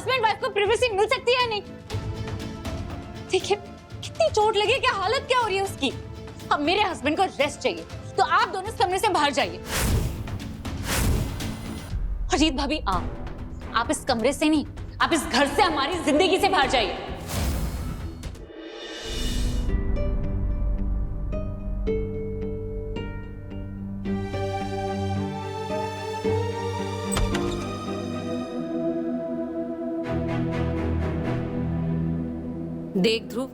Husband wife को privacy मिल सकती है या नहीं? देखिए कितनी चोट लगी, क्या हालत क्या हो रही है उसकी। अब मेरे हस्बैंड को रेस्ट चाहिए, तो आप दोनों इस कमरे से बाहर जाइए। रीत भाभी आप इस कमरे से नहीं, आप इस घर से, हमारी जिंदगी से बाहर जाइए। देख ध्रुव,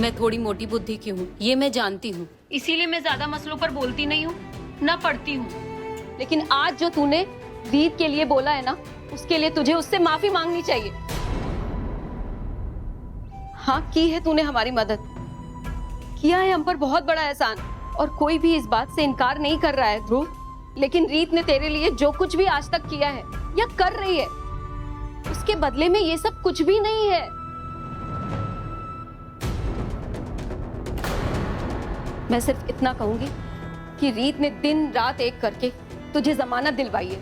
मैं थोड़ी मोटी बुद्धि की हूँ, ये मैं जानती हूँ, इसीलिए मैं ज्यादा मसलों पर बोलती नहीं हूँ, ना पढ़ती हूँ। लेकिन आज जो तूने रीत के लिए बोला है ना, उसके लिए तुझे उससे माफी मांगनी चाहिए। हाँ, की है तूने हमारी मदद, किया है हम पर बहुत बड़ा एहसान, और कोई भी इस बात से इनकार नहीं कर रहा है ध्रुव। लेकिन रीत ने तेरे लिए जो कुछ भी आज तक किया है या कर रही है, उसके बदले में ये सब कुछ भी नहीं है। मैं सिर्फ इतना कहूंगी कि रीत ने दिन रात एक करके तुझे जमानत दिलवाई है,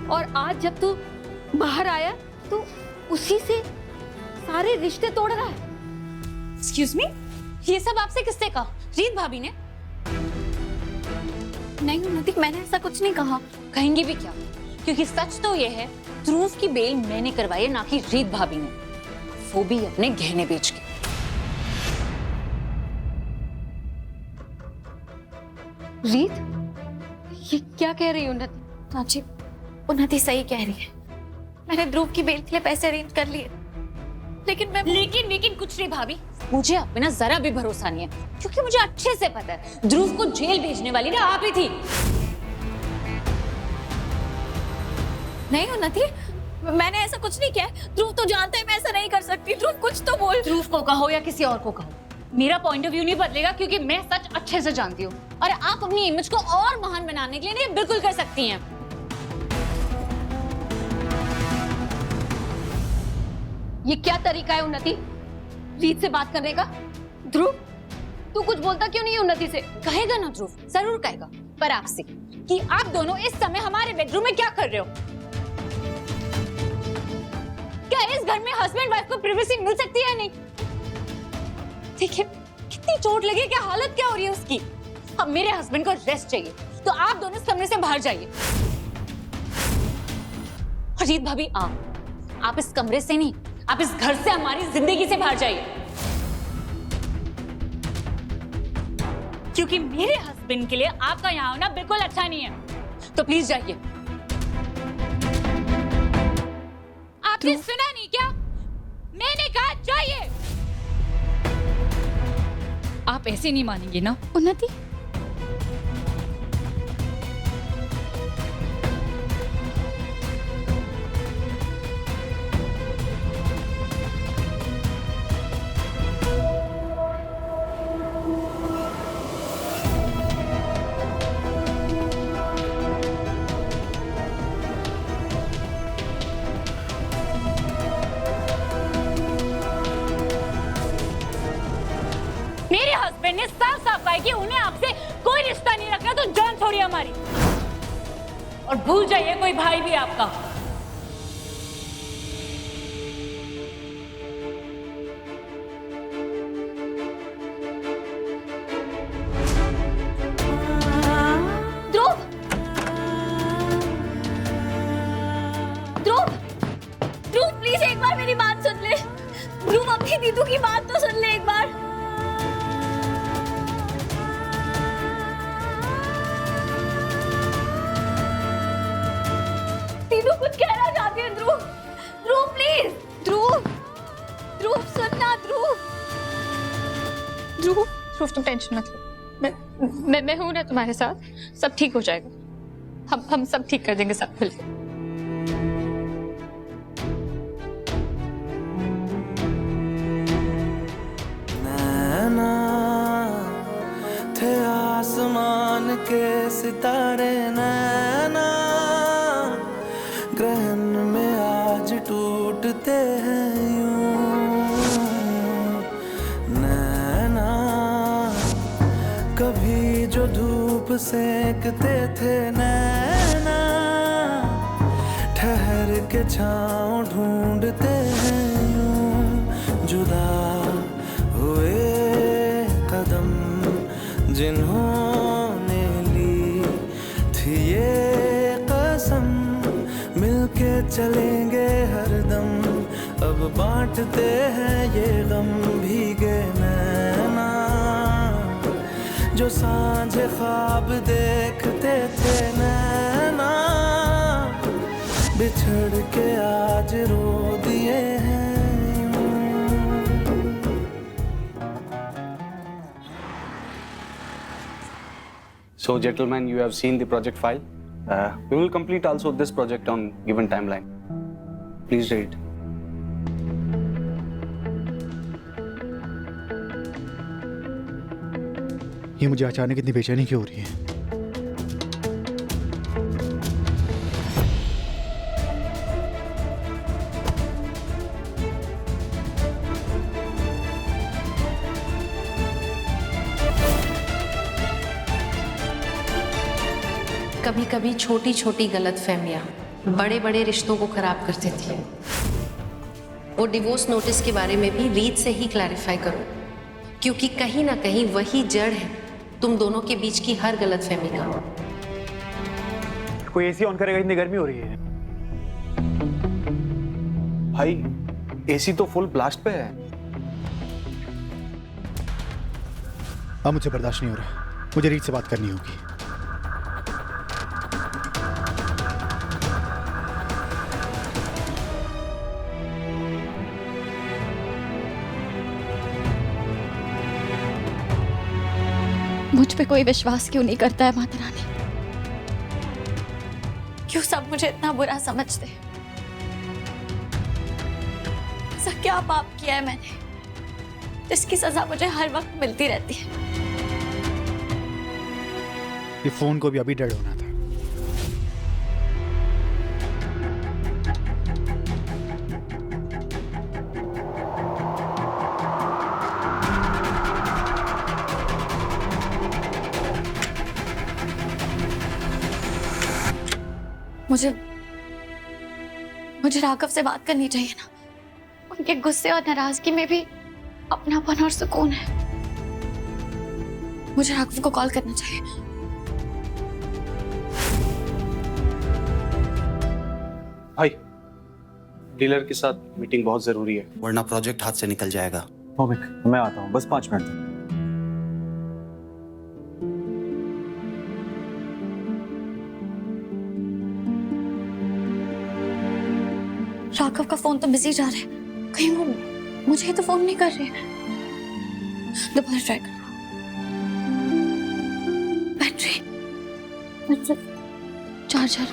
और आज जब तू बाहर आया तो उसी से सारे रिश्ते तोड़ रहा है। एक्सक्यूज मी, ये सब आपसे किसने कहा? रीत भाभी ने? नहीं उन्नति, मैंने ऐसा कुछ नहीं कहा। कहेंगे भी क्या, क्योंकि सच तो ये है ध्रुव की बेल मैंने करवाई है, ना कि रीत भाभी ने, वो भी अपने गहने बेच के। रीत, ये क्या कह रही है उन्नति? चाची, उन्नति सही कह रही है। मैंने ध्रुव की बेल के लिए पैसे अरेंज कर लिए, लेकिन कुछ नहीं भाभी, मुझे आप पे ना जरा भी भरोसा नहीं है, क्योंकि मुझे अच्छे से पता है ध्रुव को जेल भेजने वाली ना आप ही थी। नहीं उन्नति, मैंने ऐसा कुछ नहीं किया। ध्रुव तो जानता है मैं ऐसा नहीं कर सकती। ध्रुव कुछ तो बोल। ध्रुव को कहो या किसी और को कहो, मेरा पॉइंट ऑफ व्यू नहीं बदलेगा, क्योंकि मैं सच अच्छे से जानती हूँ, और आप अपनी इमेज को और महान बनाने के लिए नहीं बिल्कुल कर सकती हैं। ये क्या तरीका है उन्नति रीत से बात करने का? ध्रुव, तू कुछ बोलता क्यों नहीं है उन्नति से? कहेगा ना ध्रुव, जरूर कहेगा, पर आपसे कि आप दोनों इस समय हमारे बेडरूम में क्या कर रहे हो? क्या इस घर में हस्बैंड वाइफ को प्राइवेसी मिल सकती है या नहीं? देखिए कितनी चोट लगी, क्या हालत क्या हो रही है उसकी। अब मेरे हस्बैंड को रेस्ट चाहिए, तो आप दोनों इस कमरे से बाहर जाइए। रीत भाभी आप इस कमरे से नहीं, आप इस घर से, हमारी जिंदगी से बाहर जाइए, क्योंकि मेरे हस्बैंड के लिए आपका यहाँ होना बिल्कुल अच्छा नहीं है। तो प्लीज जाइए। आपने सुना नहीं क्या? मैंने कहा जाइए। आप ऐसे नहीं मानेंगे ना उन्नति, मेरे हस्बैंड ने साफ साफ कहा कि उन्हें आपसे कोई रिश्ता नहीं रखना, तो जान छोड़िए हमारी, और भूल जाइए कोई भाई भी आपका। ध्रुव, ध्रुव, ध्रुव प्लीज एक बार मेरी बात सुन ले। ध्रुव, अपनी दीदू की बात तो सुन ले एक बार। दीदू कुछ कहना चाहती है। ध्रुव, ध्रुव प्लीज। ध्रुव, ध्रुव सुनना। ध्रुव, ध्रुव, ध्रुव तुम टेंशन मत लो, मैं हूं ना तुम्हारे साथ, सब ठीक हो जाएगा। हम सब ठीक कर देंगे, सब मिलकर। नैना थे आसमान के सितारे, नैना ग्रहण में आज टूटते हैं यूं। नैना कभी जो धूप सेकते थे, नैना छाँव ढूंढते हैं यूं, जुदा हुए कदम जिन्होंने ली थी ये कसम, मिलके चलेंगे हरदम, अब बांटते हैं ये गम। भीगे नैना जो सांझे ख्वाब देखते थे नैना, बिछड़ के आज रो दिए हैं यूं। So, gentlemen, you have seen the project file. We will complete also this project on given timeline. Please read. ये मुझे अचानक इतनी बेचैनी क्यों हो रही है? कभी कभी छोटी छोटी गलतफहमियां बड़े बड़े रिश्तों को खराब कर देती है। वो डिवोर्स नोटिस के बारे में भी रीत से ही क्लैरिफाई करो, क्योंकि कहीं ना कहीं वही जड़ है तुम दोनों के बीच की हर गलतफहमी का। कोई एसी ऑन करेगा, इतनी गर्मी हो रही है। भाई एसी तो फुल ब्लास्ट पे है। अब मुझे बर्दाश्त नहीं हो रहा, मुझे रीत से बात करनी होगी। मुझ पे कोई विश्वास क्यों नहीं करता है माता रानी? क्यों सब मुझे इतना बुरा समझते हैं? ऐसा क्या पाप किया है मैंने जिसकी सजा मुझे हर वक्त मिलती रहती है? ये फोन को भी अभी डेड होना था। मुझे राघव से बात करनी चाहिए ना। उनके गुस्से और नाराजगी में भी अपनापन और सुकून है। मुझे राघव को कॉल करना चाहिए। भाई डीलर के साथ मीटिंग बहुत जरूरी है, वरना प्रोजेक्ट हाथ से निकल जाएगा। भौमिक, मैं आता हूँ, बस 5 मिनट। राघव का फोन तो बिजी जा रहा है, कहीं वो मुझे तो फोन नहीं कर रहे। दोबारा ट्राई कर। Battery, charger.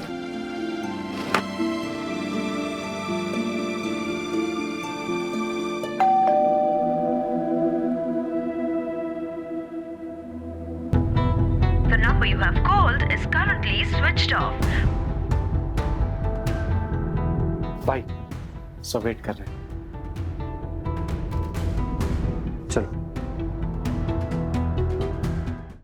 The number you have called is currently switched off. भाई सब वेट कर रहे हैं।